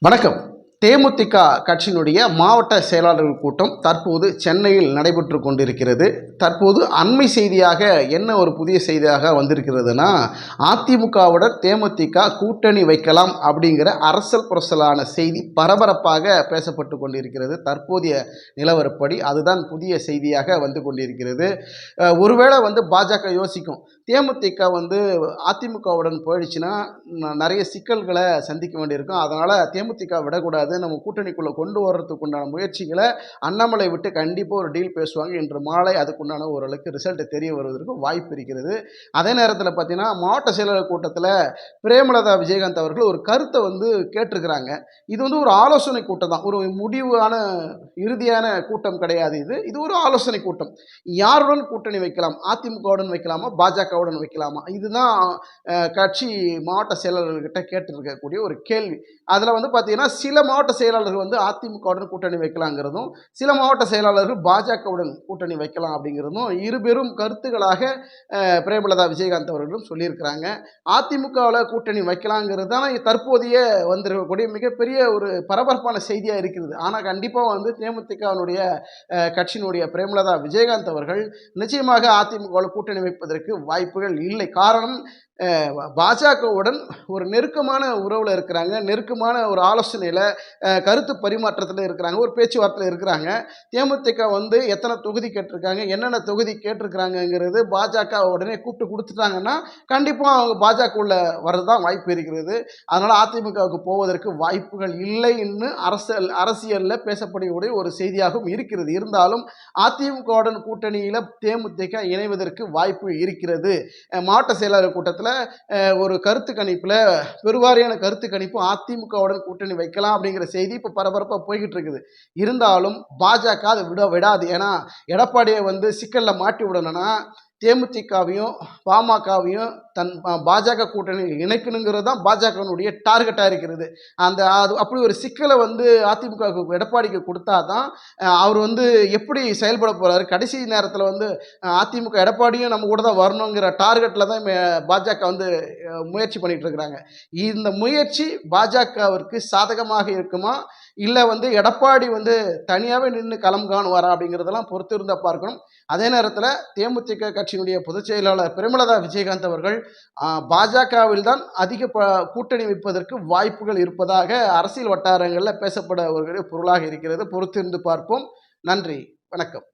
வணக்கம். தேமுதிக கட்சியினுடைய மாவட்ட செயலாளர்கள் கூட்டம் தற்போது சென்னையில் நடைபெற்று கொண்டிருக்கிறது. தற்போது அண்மை செய்தியாக என்ன ஒரு புதிய செய்தியாக வந்திருக்கிறதுனா, அதிமுகவுடன் தேமுதிக கூட்டணி வைக்கலாம் அப்படிங்கிற அரசல் புரசலான செய்தி பரபரப்பாக பேசப்பட்டு கொண்டிருக்கிறது. தற்போதைய நிலவரப்படி அதுதான் புதிய செய்தியாக வந்து கொண்டிருக்கிறது. ஒருவேளை பாஜக யோசிக்கும், தேமுதிக அதிமுகவுடன் போயிடுச்சுன்னா நிறைய சிக்கல்களை சந்திக்க வேண்டியிருக்கும். அதனால் தேமுதிக விடக்கூடாது, நம்ம கூட்டணிக்குள்ளே கொண்டு வர்றதுக்கு உண்டான முயற்சிகளை அண்ணாமலை விட்டு கண்டிப்பாக ஒரு டீல் பேசுவாங்க. இன்று மாலை அதுக்குண்டான ஓரளவுக்கு ரிசல்ட் தெரிய வருவதற்கு வாய்ப்பு இருக்கிறது. அதே நேரத்தில் பார்த்தீங்கன்னா, மாவட்ட செயலாளர் கூட்டத்தில் பிரேமலதா விஜயகாந்த் அவர்கள் ஒரு கருத்தை கேட்டிருக்கிறாங்க. இது ஒரு ஆலோசனை கூட்டம் தான், ஒரு முடிவான இறுதியான கூட்டம் கிடையாது. இது ஒரு ஆலோசனை கூட்டம். யாருடன் கூட்டணி வைக்கலாம், அதிமுகவுடன் வைக்கலாமா, பாஜகவுடன் வைக்கலாமா, இதுதான் கட்சி மாவட்ட செயலாளர்கிட்ட கேட்டிருக்கக்கூடிய ஒரு கேள்வி. அதில் பார்த்தீங்கன்னா, சில மாவட்ட செயலாளர்கள் அதிமுகவுடன் கூட்டணி வைக்கலாங்கிறதும், சில மாவட்ட செயலாளர்கள் பாஜகவுடன் கூட்டணி வைக்கலாம் அப்படிங்கிறதும் இருபெரும் கருத்துக்களாக பிரேமலதா விஜயகாந்த் அவர்களும் சொல்லியிருக்கிறாங்க. அதிமுகவில் கூட்டணி வைக்கலாங்கிறது தான் தற்போதைய வந்திருக்கக்கூடிய மிகப்பெரிய ஒரு பரபரப்பான செய்தியாக இருக்கிறது. ஆனால் கண்டிப்பாக தேமுதிகவினுடைய கட்சியினுடைய பிரேமலதா விஜயகாந்த் அவர்கள் நிச்சயமாக அதிமுகவில் கூட்டணி வைப்பதற்கு வாய்ப்புகள் இல்லை. காரணம், பாஜகவுடன் ஒரு நெருக்கமான உறவில் இருக்கிறாங்க, நெருக்கமான ஒரு ஆலோசனையில் கருத்து பரிமாற்றத்தில் இருக்கிறாங்க, ஒரு பேச்சுவார்த்தையில் இருக்கிறாங்க. தேமுதிக எத்தனை தொகுதி கேட்டிருக்காங்க, என்னென்ன தொகுதி கேட்டிருக்கிறாங்கங்கிறது பாஜக உடனே கூப்பிட்டு கொடுத்துட்டாங்கன்னா கண்டிப்பாக அவங்க பாஜக உள்ள வரதான் வாய்ப்பு இருக்கிறது. அதனால் அதிமுகவுக்கு போவதற்கு வாய்ப்புகள் இல்லைன்னு அரசியலில் பேசப்படக்கூடிய ஒரு செய்தியாகவும் இருக்கிறது. இருந்தாலும் அதிமுகவுடன் கூட்டணியில் தேமுதிக இணைவதற்கு வாய்ப்பு இருக்கிறது. மாவட்ட செயலாளர் கூட்டத்தில் ஒரு கருத்து கணிப்பில் பெருவாரியான கருத்து கணிப்பு அதிமுகவுடன் கூட்டணி வைக்கலாம் அப்படிங்கிற செய்தி இப்போ பரபரப்பாக போய்கிட்டு இருக்குது. இருந்தாலும் பாஜக அதை விடாது. ஏன்னா எடப்பாடியை சிக்கலில் மாட்டி விடணும்னா தேமுதிகவையும் பாமகவையும் தன் பாஜக கூட்டணியில் இணைக்கணுங்கிறது தான் பாஜகனுடைய டார்கெட்டாக இருக்கிறது. அது அப்படி ஒரு சிக்கலை அதிமுகவுக்கு எடப்பாடிக்கு கொடுத்தா தான் அவர் எப்படி செயல்பட போகிறாரு. கடைசி நேரத்தில் அதிமுக எடப்பாடியும் நம்ம கூட தான் வரணுங்கிற டார்கெட்டில் தான் பாஜக முயற்சி பண்ணிகிட்டு இருக்கிறாங்க. இந்த முயற்சி பாஜகவிற்கு சாதகமாக இருக்குமா, இல்லை எடப்பாடி தனியாகவே நின்று களம் காணுவாரா அப்படிங்கிறதெல்லாம் பொறுத்து இருந்தால் பார்க்கணும். அதே நேரத்தில் தேமுதிக கட்சியினுடைய பொதுச் செயலாளர் பிரேமலதா விஜயகாந்த் அவர்கள் பாஜகவில் தான் அதிக கூட்டணி வைப்பதற்கு வாய்ப்புகள் இருப்பதாக அரசியல் வட்டாரங்களில் பேசப்பட ஒரு பொருளாக இருக்கிறது. பொறுத்திருந்து பார்ப்போம். நன்றி, வணக்கம்.